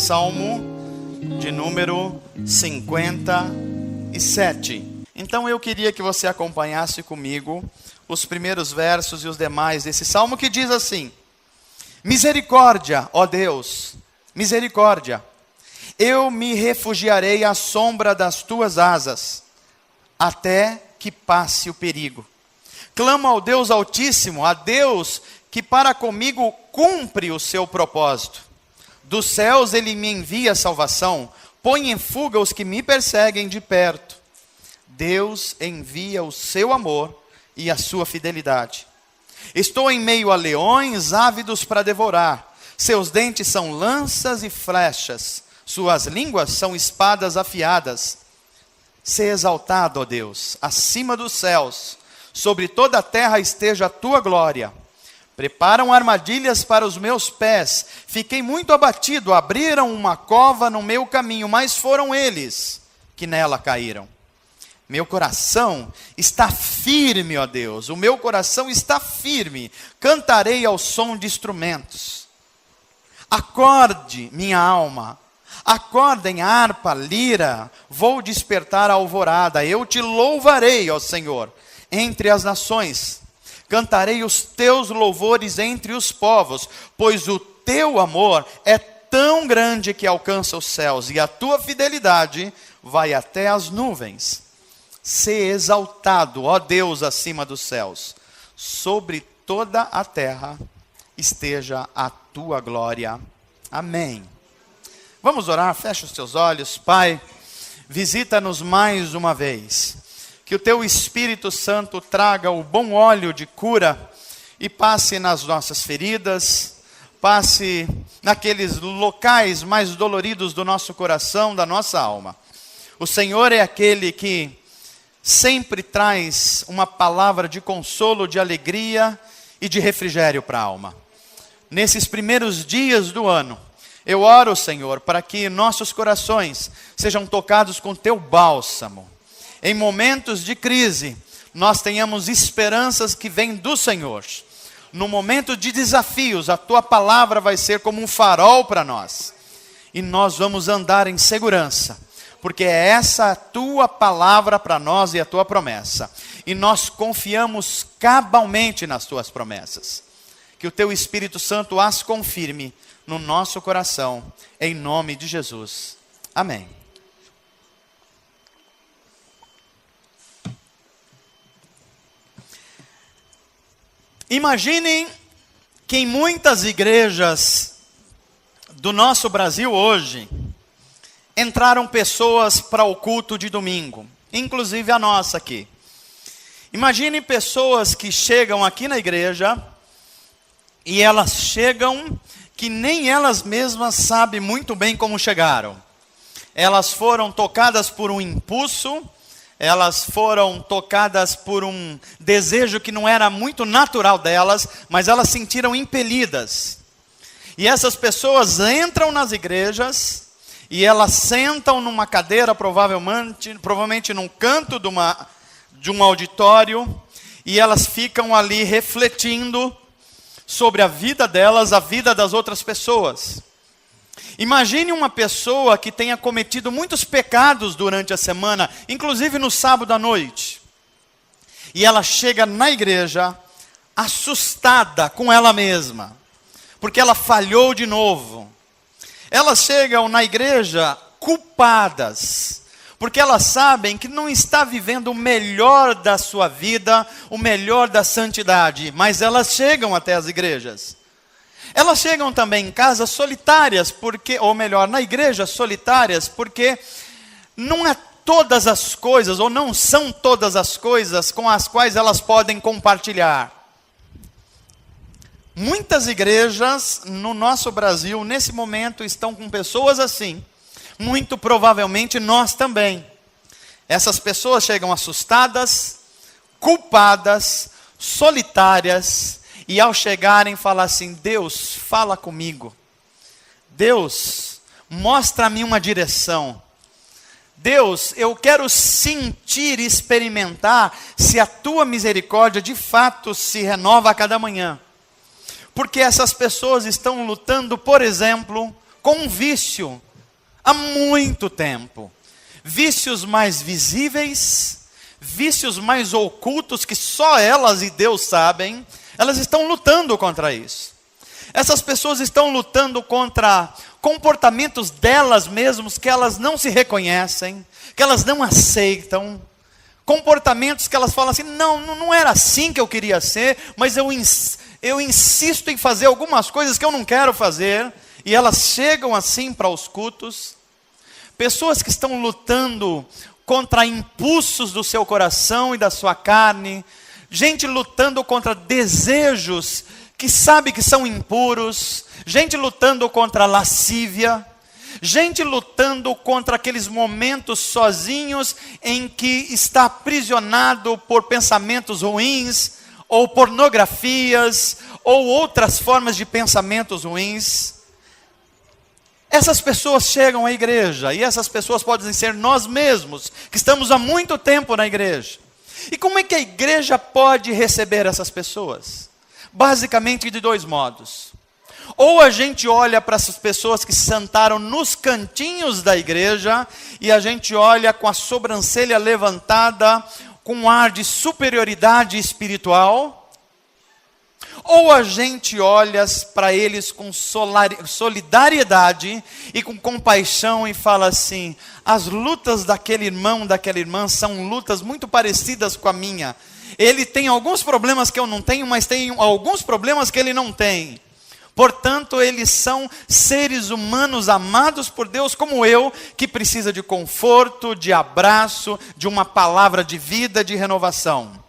Salmo de número 57. Então eu queria que você acompanhasse comigo os primeiros versos e os demais desse salmo, que diz assim: misericórdia, ó Deus, misericórdia, eu me refugiarei à sombra das tuas asas, até que passe o perigo. Clamo ao Deus Altíssimo, a Deus que para comigo cumpre o seu propósito. Dos céus ele me envia salvação, põe em fuga os que me perseguem de perto. Deus envia o seu amor e a sua fidelidade. Estou em meio a leões ávidos para devorar. Seus dentes são lanças e flechas. Suas línguas são espadas afiadas. Sê exaltado, ó Deus, acima dos céus. Sobre toda a terra esteja a tua glória. Preparam armadilhas para os meus pés. Fiquei muito abatido. Abriram uma cova no meu caminho, mas foram eles que nela caíram. Meu coração está firme, ó Deus. O meu coração está firme. Cantarei ao som de instrumentos. Acorde, minha alma. Acordem harpa, lira. Vou despertar a alvorada. Eu te louvarei, ó Senhor, entre as nações. Cantarei os teus louvores entre os povos, pois o teu amor é tão grande que alcança os céus, e a tua fidelidade vai até as nuvens. Sê exaltado, ó Deus, acima dos céus. Sobre toda a terra esteja a tua glória. Amém. Vamos orar, fecha os teus olhos. Pai, visita-nos mais uma vez. Que o teu Espírito Santo traga o bom óleo de cura e passe nas nossas feridas, passe naqueles locais mais doloridos do nosso coração, da nossa alma. O Senhor é aquele que sempre traz uma palavra de consolo, de alegria e de refrigério para a alma. Nesses primeiros dias do ano, eu oro, Senhor, para que nossos corações sejam tocados com teu bálsamo. Em momentos de crise, nós tenhamos esperanças que vêm do Senhor. No momento de desafios, a tua palavra vai ser como um farol para nós. E nós vamos andar em segurança, porque é essa a tua palavra para nós e a tua promessa. E nós confiamos cabalmente nas tuas promessas. Que o teu Espírito Santo as confirme no nosso coração, em nome de Jesus. Amém. Imaginem que em muitas igrejas do nosso Brasil hoje, entraram pessoas para o culto de domingo, inclusive a nossa aqui. Imagine pessoas que chegam aqui na igreja, e elas chegam que nem elas mesmas sabem muito bem como chegaram. Elas foram tocadas por um impulso, elas foram tocadas por um desejo que não era muito natural delas, mas elas sentiram impelidas. E essas pessoas entram nas igrejas, e elas sentam numa cadeira, provavelmente num canto de um auditório, e elas ficam ali refletindo sobre a vida delas, a vida das outras pessoas. Imagine uma pessoa que tenha cometido muitos pecados durante a semana, inclusive no sábado à noite. E ela chega na igreja assustada com ela mesma, porque ela falhou de novo. Elas chegam na igreja culpadas, porque elas sabem que não está vivendo o melhor da sua vida, o melhor da santidade, mas elas chegam até as igrejas. Elas chegam também em casas solitárias, ou melhor, na igreja solitárias, porque não é todas as coisas, ou não são todas as coisas com as quais elas podem compartilhar. Muitas igrejas no nosso Brasil, nesse momento, estão com pessoas assim. Muito provavelmente nós também. Essas pessoas chegam assustadas, culpadas, solitárias, e ao chegarem falar assim: Deus, fala comigo. Deus, mostra-me uma direção. Deus, eu quero sentir e experimentar se a tua misericórdia de fato se renova a cada manhã. Porque essas pessoas estão lutando, por exemplo, com um vício há muito tempo. Vícios mais visíveis, vícios mais ocultos que só elas e Deus sabem, elas estão lutando contra isso. Essas pessoas estão lutando contra comportamentos delas mesmas que elas não se reconhecem, que elas não aceitam. Comportamentos que elas falam assim, não era assim que eu queria ser, mas eu insisto em fazer algumas coisas que eu não quero fazer. E elas chegam assim para os cultos. Pessoas que estão lutando contra impulsos do seu coração e da sua carne. Gente lutando contra desejos que sabe que são impuros. Gente lutando contra a lascívia. Gente lutando contra aqueles momentos sozinhos em que está aprisionado por pensamentos ruins, ou pornografias, ou outras formas de pensamentos ruins. Essas pessoas chegam à igreja, e essas pessoas podem ser nós mesmos, que estamos há muito tempo na igreja. E como é que a igreja pode receber essas pessoas? Basicamente de dois modos. Ou a gente olha para essas pessoas que se sentaram nos cantinhos da igreja, e a gente olha com a sobrancelha levantada, com um ar de superioridade espiritual. Ou a gente olha para eles com solidariedade e com compaixão e fala assim, as lutas daquele irmão, daquela irmã são lutas muito parecidas com a minha. Ele tem alguns problemas que eu não tenho, mas tem alguns problemas que ele não tem. Portanto, eles são seres humanos amados por Deus como eu, que precisa de conforto, de abraço, de uma palavra de vida, de renovação.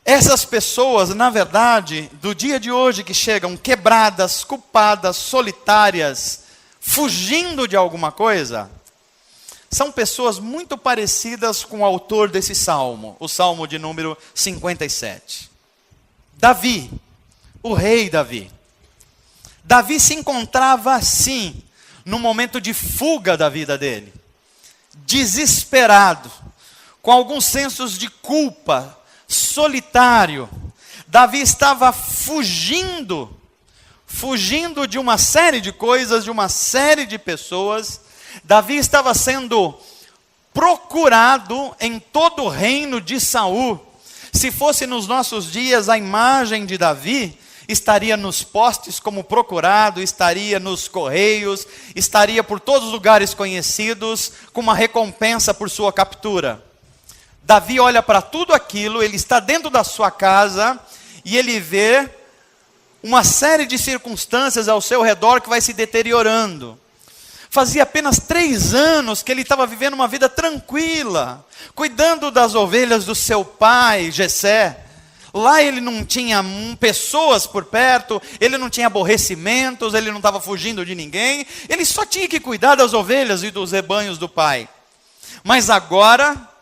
Essas pessoas, na verdade, do dia de hoje que chegam quebradas, culpadas, solitárias, fugindo de alguma coisa, são pessoas muito parecidas com o autor desse salmo, o salmo de número 57. Davi, o rei Davi. Davi se encontrava assim, num momento de fuga da vida dele, desesperado, com alguns sensos de culpa, solitário. Davi estava fugindo de uma série de coisas, de uma série de pessoas. Davi estava sendo procurado em todo o reino de Saul. Se fosse nos nossos dias, a imagem de Davi estaria nos postes como procurado, estaria nos correios, estaria por todos os lugares conhecidos, com uma recompensa por sua captura. Davi olha para tudo aquilo, ele está dentro da sua casa, e ele vê uma série de circunstâncias ao seu redor que vai se deteriorando. Fazia apenas 3 anos que ele estava vivendo uma vida tranquila, cuidando das ovelhas do seu pai, Jessé. Lá ele não tinha pessoas por perto, ele não tinha aborrecimentos, ele não estava fugindo de ninguém, ele só tinha que cuidar das ovelhas e dos rebanhos do pai. Mas agora,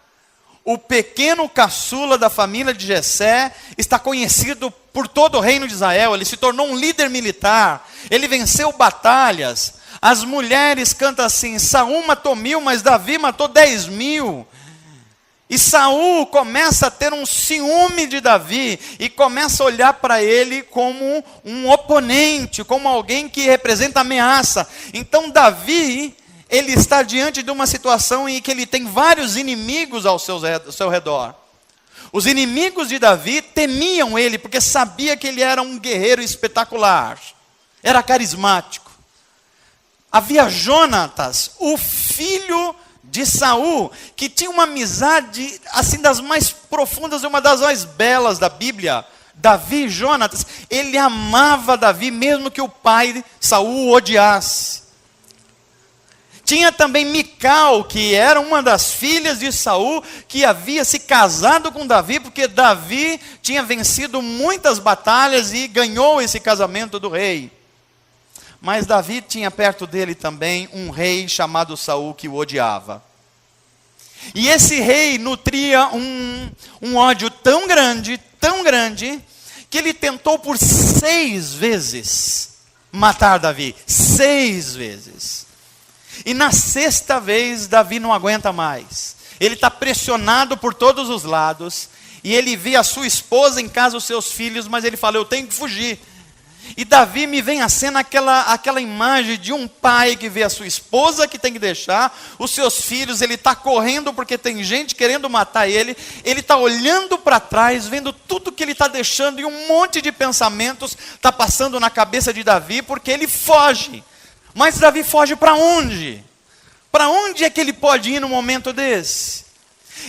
o pequeno caçula da família de Jessé está conhecido por todo o reino de Israel, ele se tornou um líder militar, ele venceu batalhas. As mulheres cantam assim, Saul matou 1000, mas Davi matou 10.000. E Saul começa a ter um ciúme de Davi, e começa a olhar para ele como um oponente, como alguém que representa ameaça. Então Davi, ele está diante de uma situação em que ele tem vários inimigos ao seu redor. Os inimigos de Davi temiam ele, porque sabia que ele era um guerreiro espetacular, era carismático. Havia Jonatas, o filho de Saul, que tinha uma amizade assim das mais profundas e uma das mais belas da Bíblia. Davi e Jonatas, ele amava Davi mesmo que o pai Saul o odiasse. Tinha também Mical, que era uma das filhas de Saul, que havia se casado com Davi, porque Davi tinha vencido muitas batalhas e ganhou esse casamento do rei. Mas Davi tinha perto dele também um rei chamado Saul, que o odiava. E esse rei nutria um ódio tão grande, que ele tentou por 6 vezes matar Davi. 6 vezes. E na 6ª vez, Davi não aguenta mais. Ele está pressionado por todos os lados. E ele vê a sua esposa em casa, os seus filhos, mas ele fala, eu tenho que fugir. E Davi me vem à cena aquela imagem de um pai que vê a sua esposa que tem que deixar, os seus filhos, ele está correndo porque tem gente querendo matar ele está olhando para trás, vendo tudo que ele está deixando, e um monte de pensamentos está passando na cabeça de Davi, porque ele foge. Mas Davi foge para onde? Para onde é que ele pode ir no momento desse?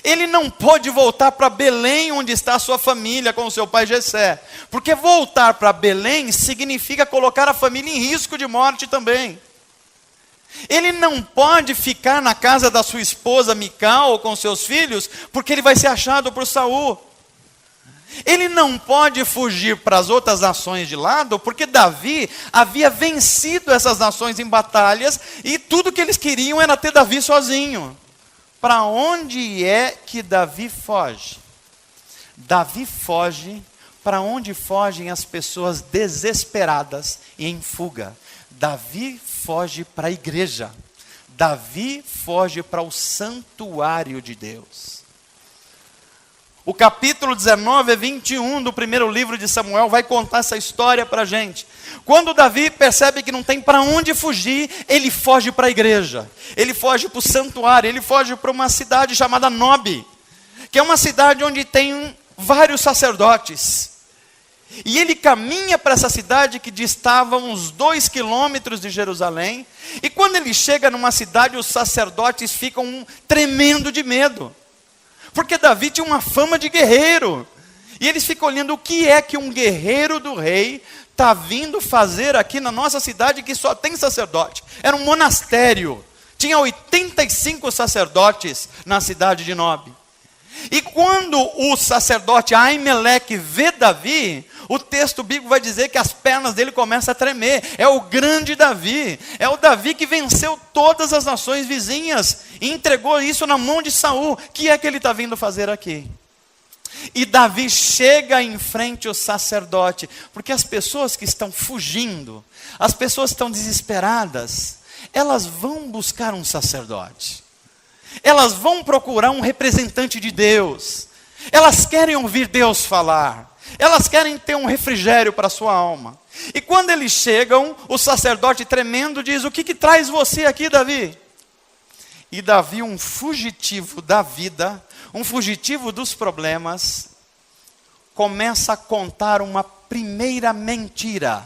Ele não pode voltar para Belém, onde está a sua família, com o seu pai Jessé. Porque voltar para Belém significa colocar a família em risco de morte também. Ele não pode ficar na casa da sua esposa Mical com seus filhos, porque ele vai ser achado por Saul. Ele não pode fugir para as outras nações de lado, porque Davi havia vencido essas nações em batalhas, e tudo que eles queriam era ter Davi sozinho. Para onde é que Davi foge? Davi foge para onde fogem as pessoas desesperadas e em fuga. Davi foge para a igreja. Davi foge para o santuário de Deus. O capítulo 19 e 21 do primeiro livro de Samuel vai contar essa história para a gente. Quando Davi percebe que não tem para onde fugir, ele foge para a igreja. Ele foge para o santuário, ele foge para uma cidade chamada Nob, que é uma cidade onde tem vários sacerdotes. E ele caminha para essa cidade que distava uns 2 quilômetros de Jerusalém. E quando ele chega numa cidade, os sacerdotes ficam tremendo de medo. Porque Davi tinha uma fama de guerreiro. E eles ficam olhando o que é que um guerreiro do rei está vindo fazer aqui na nossa cidade que só tem sacerdote. Era um monastério. Tinha 85 sacerdotes na cidade de Nob. E quando o sacerdote Aimeleque vê Davi, o texto bíblico vai dizer que as pernas dele começam a tremer. É o grande Davi. É o Davi que venceu todas as nações vizinhas e entregou isso na mão de Saul. O que é que ele está vindo fazer aqui? E Davi chega em frente ao sacerdote, porque as pessoas que estão fugindo, as pessoas que estão desesperadas, elas vão buscar um sacerdote. Elas vão procurar um representante de Deus. Elas querem ouvir Deus falar. Elas querem ter um refrigério para a sua alma. E quando eles chegam, o sacerdote tremendo diz: o que traz você aqui, Davi? E Davi, um fugitivo da vida, um fugitivo dos problemas, começa a contar uma primeira mentira.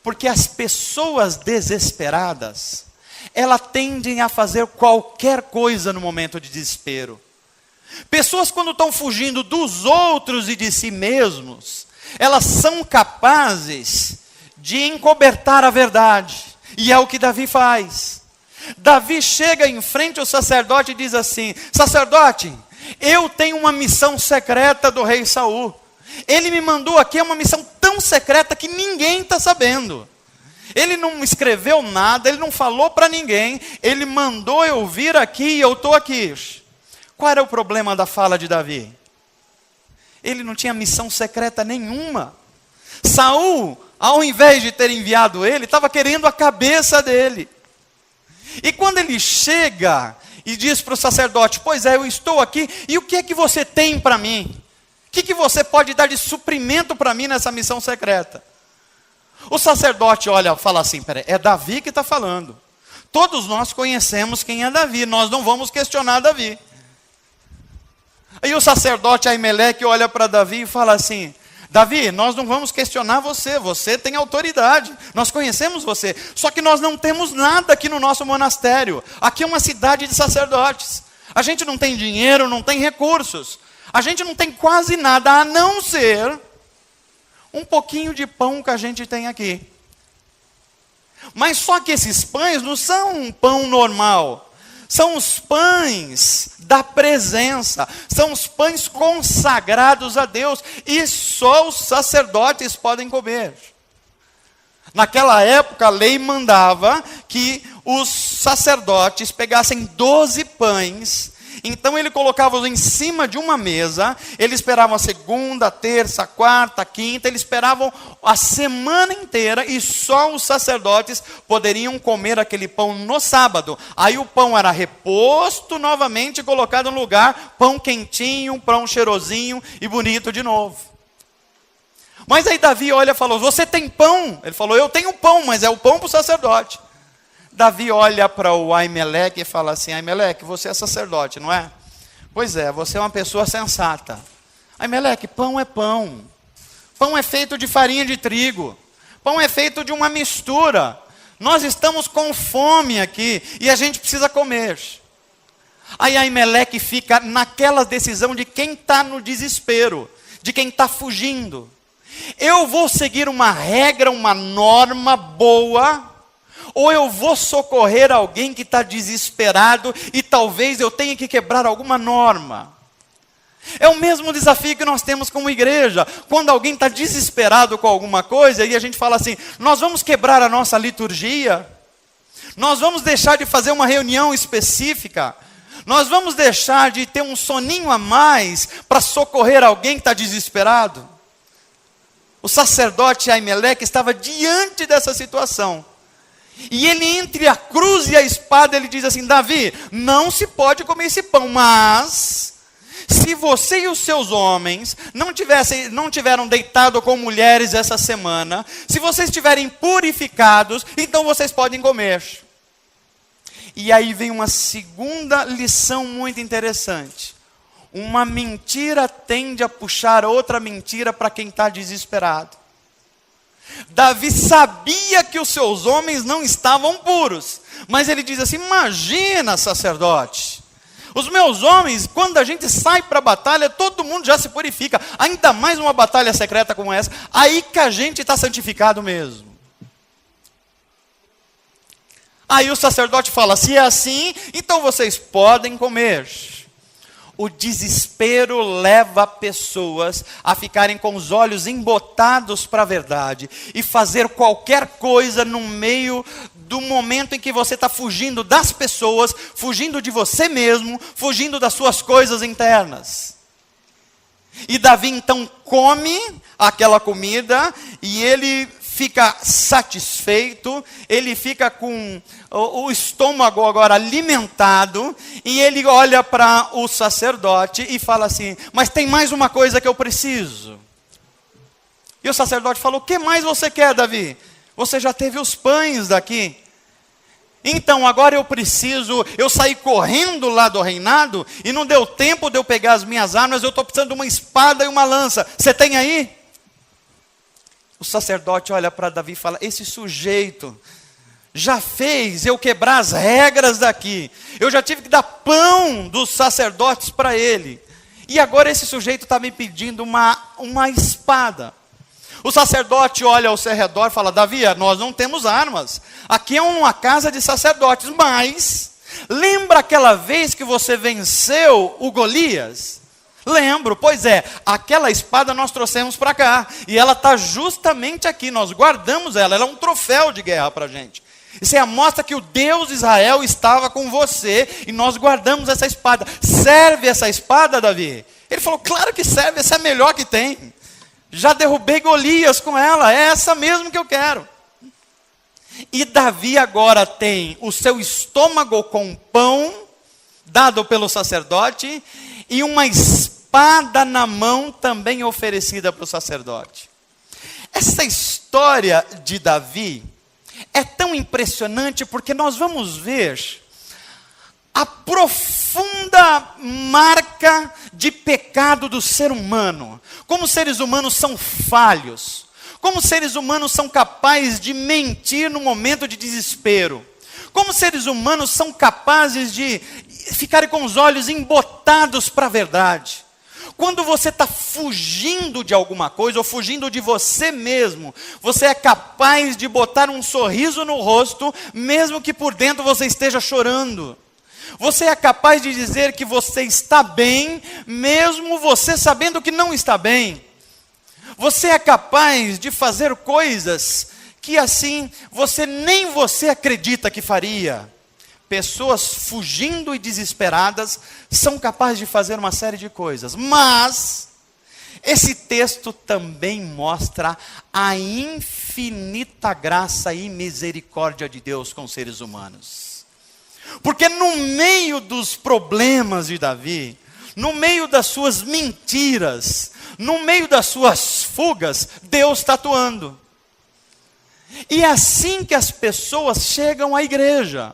Porque as pessoas desesperadas, elas tendem a fazer qualquer coisa no momento de desespero. Pessoas, quando estão fugindo dos outros e de si mesmos, elas são capazes de encobertar a verdade. E é o que Davi faz. Davi chega em frente ao sacerdote e diz assim: sacerdote, eu tenho uma missão secreta do rei Saul. Ele me mandou aqui, é uma missão tão secreta que ninguém está sabendo. Ele não escreveu nada, ele não falou para ninguém, ele mandou eu vir aqui e eu estou aqui. Qual era o problema da fala de Davi? Ele não tinha missão secreta nenhuma. Saul, ao invés de ter enviado ele, estava querendo a cabeça dele. E quando ele chega e diz para o sacerdote: pois é, eu estou aqui, e o que é que você tem para mim? O que você pode dar de suprimento para mim nessa missão secreta? O sacerdote olha, fala assim: peraí, é Davi que está falando. Todos nós conhecemos quem é Davi, nós não vamos questionar Davi. Aí o sacerdote Aimeleque olha para Davi e fala assim: Davi, nós não vamos questionar você, você tem autoridade, nós conhecemos você, só que nós não temos nada aqui no nosso monastério. Aqui é uma cidade de sacerdotes, a gente não tem dinheiro, não tem recursos, a gente não tem quase nada a não ser um pouquinho de pão que a gente tem aqui. Mas só que esses pães não são um pão normal. São os pães da presença. São os pães consagrados a Deus. E só os sacerdotes podem comer. Naquela época, a lei mandava que os sacerdotes pegassem 12 pães. Então ele colocava-os em cima de uma mesa, eles esperavam a segunda, a terça, a quarta, a quinta, eles esperavam a semana inteira e só os sacerdotes poderiam comer aquele pão no sábado. Aí o pão era reposto novamente e colocado no lugar, pão quentinho, pão cheirosinho e bonito de novo. Mas aí Davi olha e falou, você tem pão? Ele falou, eu tenho pão, mas é o pão para o sacerdote. Davi olha para o Aimeleque e fala assim, Aimeleque, você é sacerdote, não é? Pois é, você é uma pessoa sensata. Aimeleque, pão é pão. Pão é feito de farinha de trigo. Pão é feito de uma mistura. Nós estamos com fome aqui e a gente precisa comer. Aí Aimeleque fica naquela decisão de quem está no desespero, de quem está fugindo. Eu vou seguir uma regra, uma norma boa, ou eu vou socorrer alguém que está desesperado e talvez eu tenha que quebrar alguma norma. É o mesmo desafio que nós temos como igreja. Quando alguém está desesperado com alguma coisa e a gente fala assim, nós vamos quebrar a nossa liturgia, nós vamos deixar de fazer uma reunião específica, nós vamos deixar de ter um soninho a mais para socorrer alguém que está desesperado. O sacerdote Aimeleque estava diante dessa situação. E ele, entre a cruz e a espada, ele diz assim, Davi, não se pode comer esse pão, mas se você e os seus homens não tiveram deitado com mulheres essa semana, se vocês estiverem purificados, então vocês podem comer. E aí vem uma segunda lição muito interessante. Uma mentira tende a puxar outra mentira para quem está desesperado. Davi sabia que os seus homens não estavam puros, mas ele diz assim, imagina, sacerdote, os meus homens, quando a gente sai para a batalha, todo mundo já se purifica, ainda mais uma batalha secreta como essa, aí que a gente está santificado mesmo. Aí o sacerdote fala, se é assim, então vocês podem comer. O desespero leva pessoas a ficarem com os olhos embotados para a verdade e fazer qualquer coisa no meio do momento em que você está fugindo das pessoas, fugindo de você mesmo, fugindo das suas coisas internas. E Davi então come aquela comida e ele fica satisfeito, ele fica com o estômago agora alimentado, e ele olha para o sacerdote e fala assim, mas tem mais uma coisa que eu preciso. E o sacerdote falou, o que mais você quer, Davi? Você já teve os pães daqui. Então agora eu saí correndo lá do reinado, e não deu tempo de eu pegar as minhas armas, eu estou precisando de uma espada e uma lança. Você tem aí? O sacerdote olha para Davi e fala, esse sujeito já fez eu quebrar as regras daqui. Eu já tive que dar pão dos sacerdotes para ele. E agora esse sujeito está me pedindo uma espada. O sacerdote olha ao seu redor e fala, Davi, nós não temos armas. Aqui é uma casa de sacerdotes, mas lembra aquela vez que você venceu o Golias? Lembro, pois é, aquela espada nós trouxemos para cá, e ela está justamente aqui, nós guardamos ela é um troféu de guerra para a gente. Isso é a mostra que o Deus de Israel estava com você, e nós guardamos essa espada. Serve essa espada, Davi? Ele falou, claro que serve, essa é a melhor que tem. Já derrubei Golias com ela, é essa mesmo que eu quero. E Davi agora tem o seu estômago com pão, dado pelo sacerdote, e uma espada na mão também oferecida para o sacerdote. Essa história de Davi é tão impressionante porque nós vamos ver a profunda marca de pecado do ser humano. Como os seres humanos são falhos, como os seres humanos são capazes de mentir no momento de desespero, como os seres humanos são capazes de ficarem com os olhos embotados para a verdade. Quando você está fugindo de alguma coisa, ou fugindo de você mesmo, você é capaz de botar um sorriso no rosto, mesmo que por dentro você esteja chorando. Você é capaz de dizer que você está bem, mesmo você sabendo que não está bem. Você é capaz de fazer coisas que assim, nem você acredita que faria. Pessoas fugindo e desesperadas são capazes de fazer uma série de coisas. Mas esse texto também mostra a infinita graça e misericórdia de Deus com os seres humanos. Porque no meio dos problemas de Davi, no meio das suas mentiras, no meio das suas fugas, Deus está atuando. E é assim que as pessoas chegam à igreja.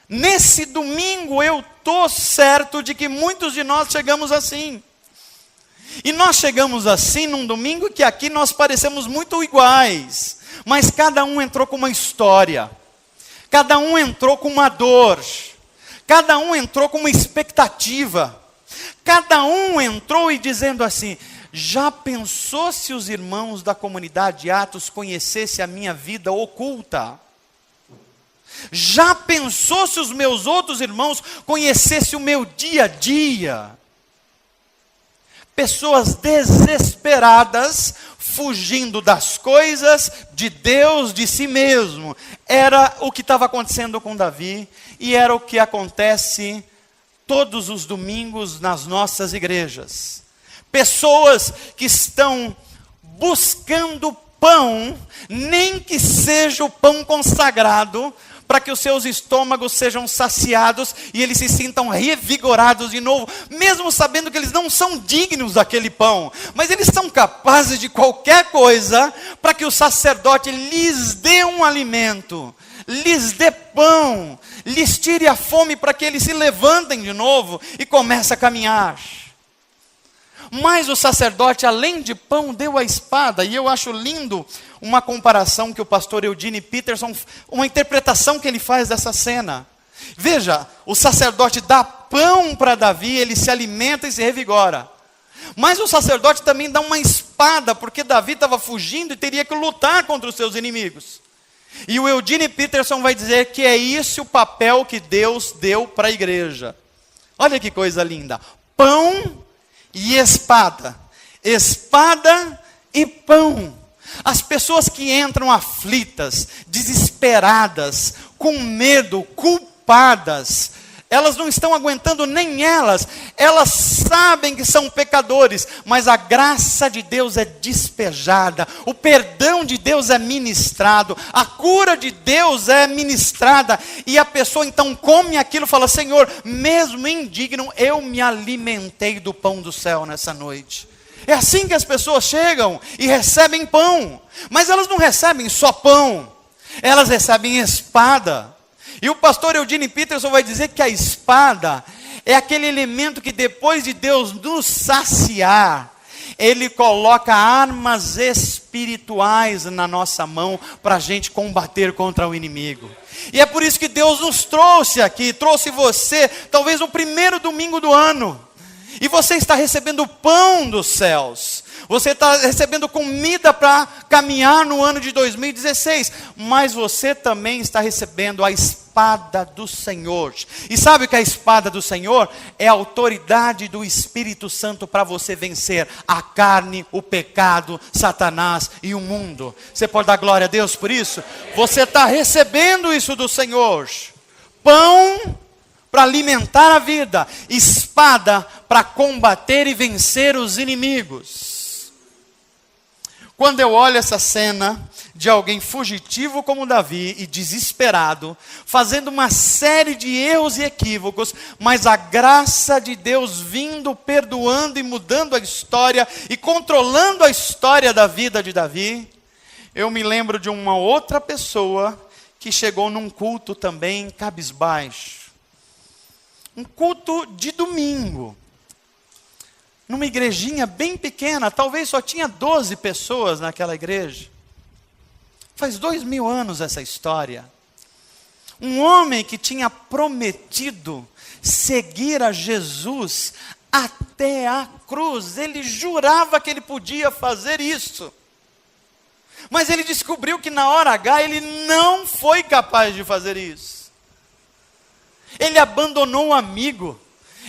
Nesse domingo eu estou certo de que muitos de nós chegamos assim. E nós chegamos assim num domingo que aqui nós parecemos muito iguais. Mas cada um entrou com uma história. Cada um entrou com uma dor. Cada um entrou com uma expectativa. Cada um entrou e dizendo assim: já pensou se os irmãos da comunidade Atos conhecessem a minha vida oculta? Já pensou se os meus outros irmãos conhecessem o meu dia a dia? Pessoas desesperadas, fugindo das coisas, de Deus, de si mesmo. Era o que estava acontecendo com Davi, e era o que acontece todos os domingos nas nossas igrejas. Pessoas que estão buscando pão, nem que seja o pão consagrado, para que os seus estômagos sejam saciados e eles se sintam revigorados de novo, mesmo sabendo que eles não são dignos daquele pão, mas eles são capazes de qualquer coisa para que o sacerdote lhes dê um alimento, lhes dê pão, lhes tire a fome para que eles se levantem de novo e comecem a caminhar. Mas o sacerdote, além de pão, deu a espada. E eu acho lindo uma comparação que o pastor Eugene Peterson, uma interpretação que ele faz dessa cena. Veja, o sacerdote dá pão para Davi, ele se alimenta e se revigora. Mas o sacerdote também dá uma espada, porque Davi estava fugindo e teria que lutar contra os seus inimigos. E o Eugene Peterson vai dizer que é esse o papel que Deus deu para a igreja. Olha que coisa linda. Pão e espada. Espada e pão. As pessoas que entram aflitas, desesperadas, com medo, culpadas, elas não estão aguentando nem elas sabem que são pecadores, mas a graça de Deus é despejada, o perdão de Deus é ministrado, a cura de Deus é ministrada, e a pessoa então come aquilo e fala: Senhor, mesmo indigno, eu me alimentei do pão do céu nessa noite. É assim que as pessoas chegam e recebem pão, mas elas não recebem só pão, elas recebem espada. E o pastor Eugene Peterson vai dizer que a espada é aquele elemento que depois de Deus nos saciar, Ele coloca armas espirituais na nossa mão para a gente combater contra o inimigo. E é por isso que Deus nos trouxe aqui, trouxe você, talvez no primeiro domingo do ano. E você está recebendo o pão dos céus. Você está recebendo comida para caminhar no ano de 2016. Mas você também está recebendo a espada do Senhor. E sabe o que é a espada do Senhor? É a autoridade do Espírito Santo para você vencer a carne, o pecado, Satanás e o mundo. Você pode dar glória a Deus por isso? Você está recebendo isso do Senhor. Pão para alimentar a vida, espada para combater e vencer os inimigos. Quando eu olho essa cena de alguém fugitivo como Davi e desesperado, fazendo uma série de erros e equívocos, mas a graça de Deus vindo, perdoando e mudando a história e controlando a história da vida de Davi, eu me lembro de uma outra pessoa que chegou num culto também cabisbaixo. Um culto de domingo, numa igrejinha bem pequena, talvez só tinha 12 pessoas naquela igreja. Faz 2000 anos essa história. Um homem que tinha prometido seguir a Jesus até a cruz. Ele jurava que ele podia fazer isso. Mas ele descobriu que na hora H ele não foi capaz de fazer isso. Ele abandonou o amigo,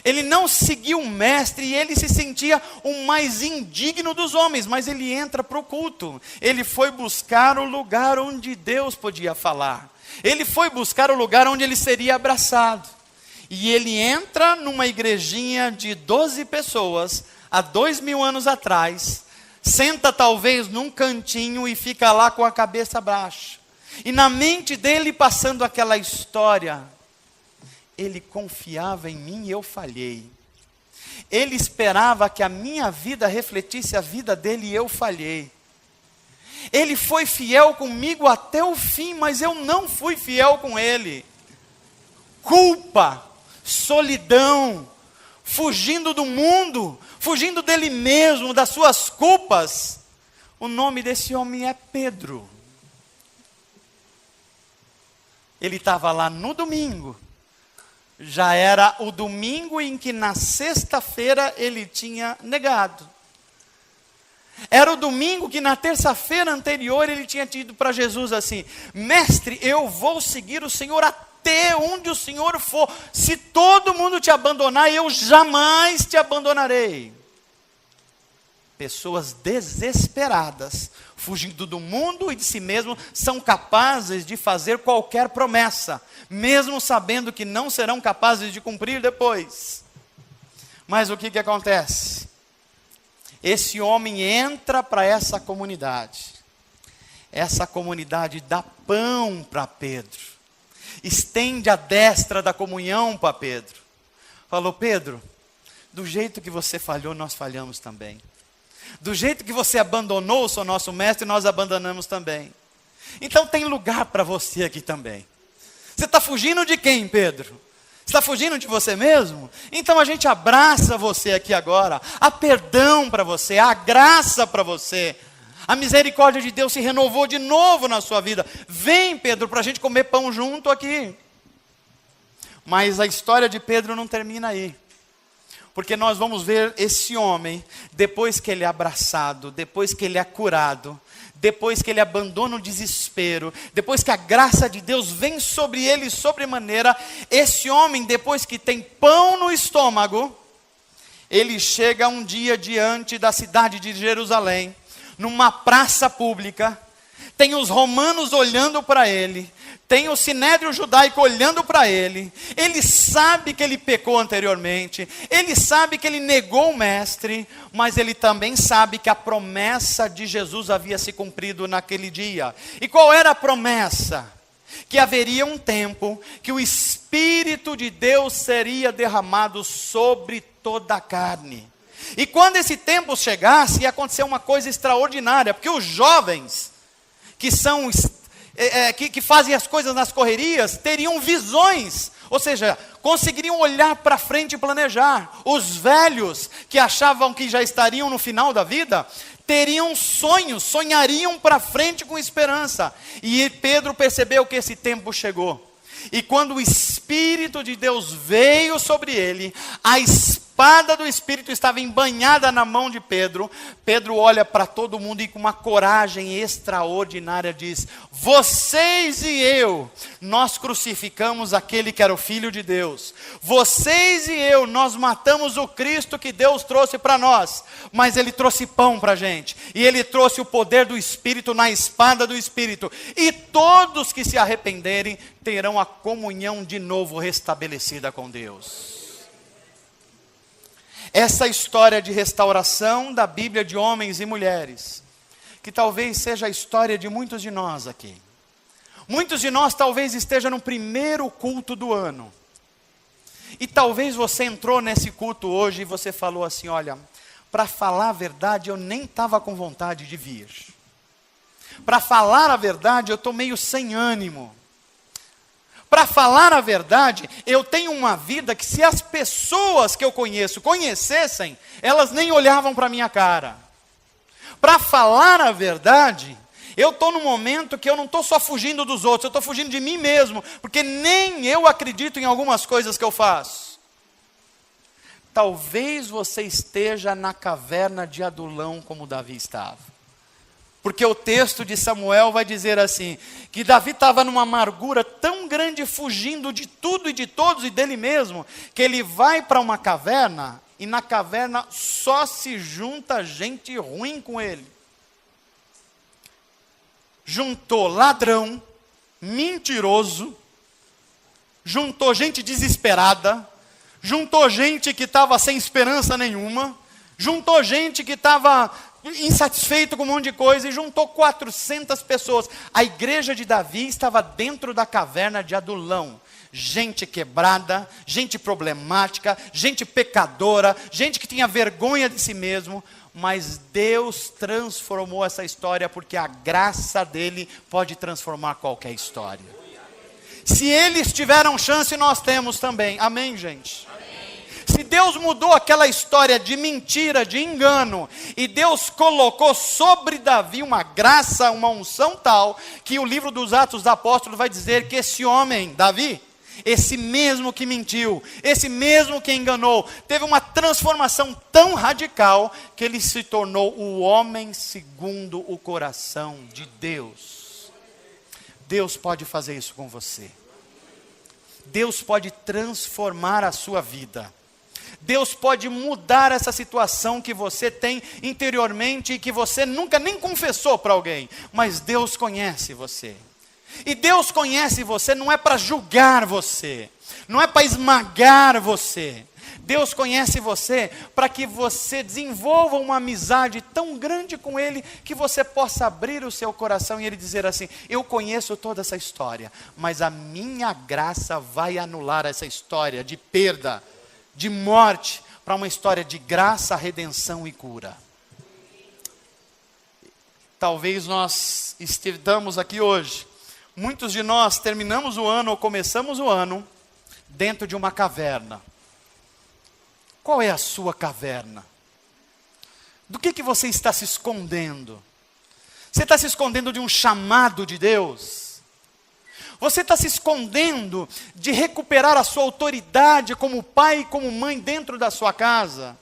ele não seguiu o mestre e ele se sentia o mais indigno dos homens, mas ele entra para o culto. Ele foi buscar o lugar onde Deus podia falar. Ele foi buscar o lugar onde ele seria abraçado. E ele entra numa igrejinha de 12 pessoas, há 2000 anos atrás, senta talvez num cantinho e fica lá com a cabeça baixa. E na mente dele passando aquela história: ele confiava em mim e eu falhei. Ele esperava que a minha vida refletisse a vida dele e eu falhei. Ele foi fiel comigo até o fim, mas eu não fui fiel com ele. Culpa, solidão, fugindo do mundo, fugindo dele mesmo, das suas culpas. O nome desse homem é Pedro. Ele estava lá no domingo. Já era o domingo em que na sexta-feira ele tinha negado. Era o domingo que na terça-feira anterior ele tinha dito para Jesus assim: mestre, eu vou seguir o Senhor até onde o Senhor for. Se todo mundo te abandonar, eu jamais te abandonarei. Pessoas desesperadas, fugindo do mundo e de si mesmo, são capazes de fazer qualquer promessa, mesmo sabendo que não serão capazes de cumprir depois. Mas o que acontece? Esse homem entra para essa comunidade. Essa comunidade dá pão para Pedro. Estende a destra da comunhão para Pedro. Falou: Pedro, do jeito que você falhou, nós falhamos também. Do jeito que você abandonou o seu nosso mestre, nós abandonamos também. Então tem lugar para você aqui também. Você está fugindo de quem, Pedro? Você está fugindo de você mesmo? Então a gente abraça você aqui agora. Há perdão para você, há graça para você. A misericórdia de Deus se renovou de novo na sua vida. Vem, Pedro, para a gente comer pão junto aqui. Mas a história de Pedro não termina aí. Porque nós vamos ver esse homem, depois que ele é abraçado, depois que ele é curado, depois que ele abandona o desespero, depois que a graça de Deus vem sobre ele sobremaneira, esse homem, depois que tem pão no estômago, ele chega um dia diante da cidade de Jerusalém, numa praça pública, tem os romanos olhando para ele, tem o sinédrio judaico olhando para ele, ele sabe que ele pecou anteriormente, ele sabe que ele negou o mestre, mas ele também sabe que a promessa de Jesus havia se cumprido naquele dia. E qual era a promessa? Que haveria um tempo que o Espírito de Deus seria derramado sobre toda a carne. E quando esse tempo chegasse, ia acontecer uma coisa extraordinária, porque os jovens que são que fazem as coisas nas correrias, teriam visões, ou seja, conseguiriam olhar para frente e planejar. Os velhos, que achavam que já estariam no final da vida, teriam sonhos, sonhariam para frente com esperança. E Pedro percebeu que esse tempo chegou. E quando o Espírito de Deus veio sobre ele, a espada do Espírito estava embanhada na mão de Pedro. Pedro olha para todo mundo e com uma coragem extraordinária diz: vocês e eu, nós crucificamos aquele que era o Filho de Deus. Vocês e eu, nós matamos o Cristo que Deus trouxe para nós. Mas Ele trouxe pão para a gente. E Ele trouxe o poder do Espírito na espada do Espírito. E todos que se arrependerem terão a comunhão de novo restabelecida com Deus. Essa história de restauração da Bíblia de homens e mulheres, que talvez seja a história de muitos de nós aqui. Muitos de nós talvez estejam no primeiro culto do ano. E talvez você entrou nesse culto hoje e você falou assim: olha, para falar a verdade eu nem estava com vontade de vir. Para falar a verdade eu estou meio sem ânimo. Para falar a verdade, eu tenho uma vida que se as pessoas que eu conheço conhecessem, elas nem olhavam para a minha cara. Para falar a verdade, eu estou num momento que eu não estou só fugindo dos outros, eu estou fugindo de mim mesmo, porque nem eu acredito em algumas coisas que eu faço. Talvez você esteja na caverna de Adulão como Davi estava. Porque o texto de Samuel vai dizer assim, que Davi estava numa amargura tão grande, fugindo de tudo e de todos e dele mesmo, que ele vai para uma caverna, e na caverna só se junta gente ruim com ele. Juntou ladrão, mentiroso, juntou gente desesperada, juntou gente que estava sem esperança nenhuma, juntou gente que estava insatisfeito com um monte de coisa, e juntou 400 pessoas. A igreja de Davi estava dentro da caverna de Adulão. gente quebrada, gente problemática, gente pecadora, gente que tinha vergonha de si mesmo, mas Deus transformou essa história porque a graça dele pode transformar qualquer história. Se eles tiveram chance, nós temos também. Amém, gente? Se Deus mudou aquela história de mentira, de engano, e Deus colocou sobre Davi uma graça, uma unção tal, que o livro dos Atos dos Apóstolos vai dizer que esse homem, Davi, esse mesmo que mentiu, esse mesmo que enganou, teve uma transformação tão radical, que ele se tornou o homem segundo o coração de Deus. Deus pode fazer isso com você. Deus pode transformar a sua vida. Deus pode mudar essa situação que você tem interiormente e que você nunca nem confessou para alguém, mas Deus conhece você. E Deus conhece você não é para julgar você, não é para esmagar você. Deus conhece você para que você desenvolva uma amizade tão grande com Ele, que você possa abrir o seu coração e Ele dizer assim: eu conheço toda essa história, mas a minha graça vai anular essa história de perda, de morte, para uma história de graça, redenção e cura. Talvez nós estejamos aqui hoje, muitos de nós terminamos o ano ou começamos o ano dentro de uma caverna. Qual é a sua caverna? Do que você está se escondendo? Você está se escondendo de um chamado de Deus? Você está se escondendo de recuperar a sua autoridade como pai e como mãe dentro da sua casa?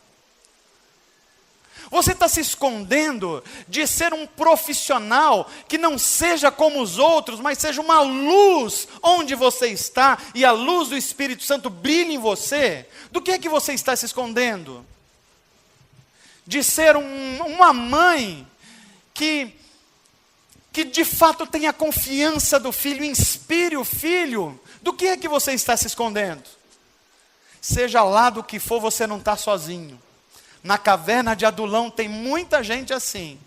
Você está se escondendo de ser um profissional que não seja como os outros, mas seja uma luz onde você está e a luz do Espírito Santo brilhe em você? Do que é que você está se escondendo? De ser uma mãe que de fato tenha confiança do filho, inspire o filho. Do que é que você está se escondendo? Seja lá do que for, você não está sozinho. Na caverna de Adulão tem muita gente assim,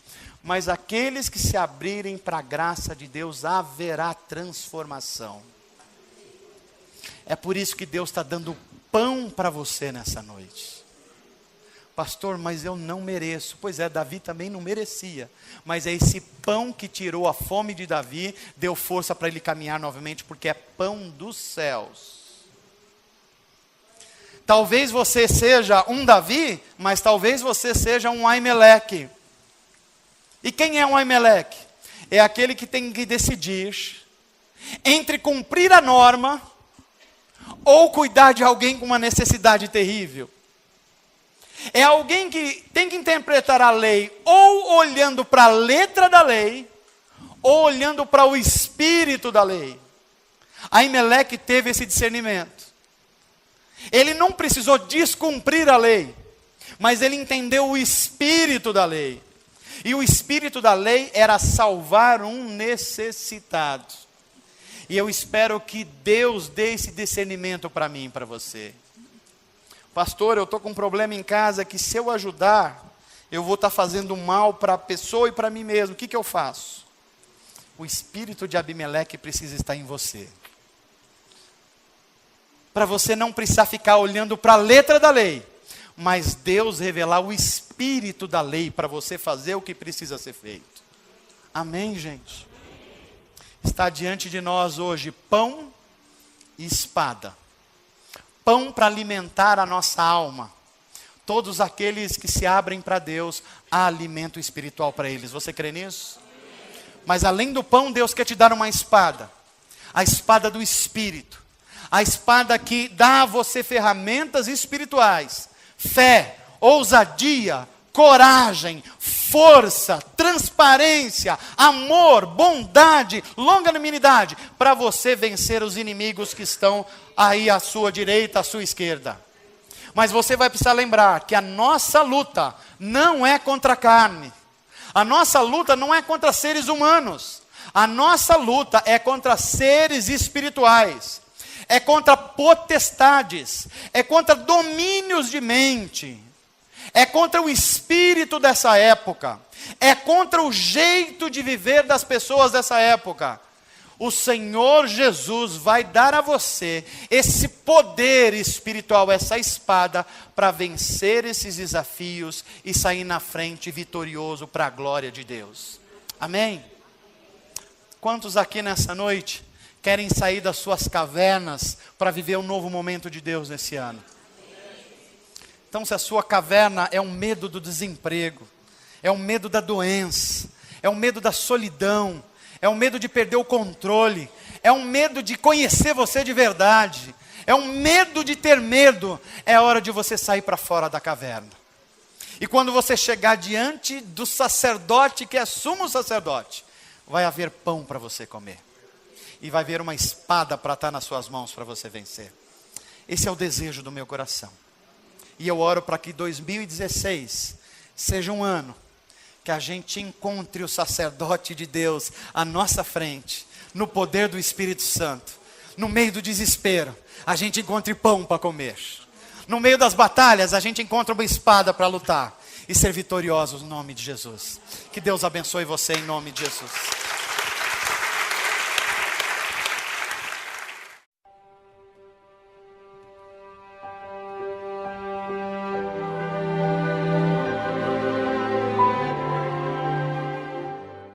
mas aqueles que se abrirem para a graça de Deus, haverá transformação. É por isso que Deus está dando pão para você nessa noite. Pastor, mas eu não mereço. Pois é, Davi também não merecia. Mas é esse pão que tirou a fome de Davi, deu força para ele caminhar novamente, porque é pão dos céus. Talvez você seja um Davi, mas talvez você seja um Aimeleque. E quem é um Aimeleque? É aquele que tem que decidir entre cumprir a norma ou cuidar de alguém com uma necessidade terrível. É alguém que tem que interpretar a lei ou olhando para a letra da lei, ou olhando para o espírito da lei. Aimeleque teve esse discernimento. Ele não precisou descumprir a lei, mas ele entendeu o espírito da lei. E o espírito da lei era salvar um necessitado. E eu espero que Deus dê esse discernimento para mim e para você. Pastor, eu estou com um problema em casa que se eu ajudar, eu vou estar fazendo mal para a pessoa e para mim mesmo. O que eu faço? O espírito de Abimeleque precisa estar em você. Para você não precisar ficar olhando para a letra da lei, mas Deus revelar o espírito da lei para você fazer o que precisa ser feito. Amém, gente? Está diante de nós hoje pão e espada. Pão para alimentar a nossa alma. Todos aqueles que se abrem para Deus, há alimento espiritual para eles. Você crê nisso? Mas além do pão, Deus quer te dar uma espada. A espada do Espírito. A espada que dá a você ferramentas espirituais. Fé, ousadia, coragem, força, transparência, amor, bondade, longanimidade, para você vencer os inimigos que estão aí à sua direita, à sua esquerda. Mas você vai precisar lembrar que a nossa luta não é contra a carne. A nossa luta não é contra seres humanos. A nossa luta é contra seres espirituais. É contra potestades. É contra domínios de mente. É contra o espírito dessa época. É contra o jeito de viver das pessoas dessa época. o Senhor Jesus vai dar a você esse poder espiritual, essa espada, para vencer esses desafios e sair na frente vitorioso para a glória de Deus. Amém? Quantos aqui nessa noite querem sair das suas cavernas para viver um novo momento de Deus nesse ano? Então, se a sua caverna é um medo do desemprego, é um medo da doença, é um medo da solidão, é um medo de perder o controle, é um medo de conhecer você de verdade, é um medo de ter medo, é hora de você sair para fora da caverna. E quando você chegar diante do sacerdote, que é sumo sacerdote, vai haver pão para você comer. E vai haver uma espada para estar nas suas mãos para você vencer. Esse é o desejo do meu coração. E eu oro para que 2016 seja um ano que a gente encontre o sacerdote de Deus à nossa frente, no poder do Espírito Santo. No meio do desespero, a gente encontre pão para comer. No meio das batalhas, a gente encontra uma espada para lutar. E ser vitoriosos no nome de Jesus. Que Deus abençoe você em nome de Jesus.